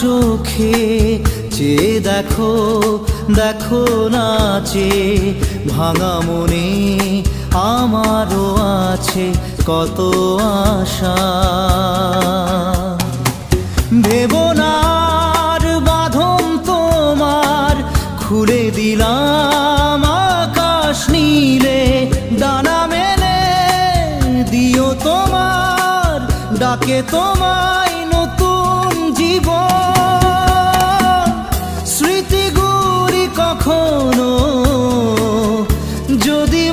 চোখে চেয়ে দেখো, দেখো নাচে ভাঙা মনে আমারও আছে কত আশা। ভেবো না আর বাঁধন তোমার, খুলে দিলাম আকাশ নীলে, ডানা মেলে দিও তোমার ডাকে তোমায় নতুন জীবন। স্মৃতিগুলি কখনো যদি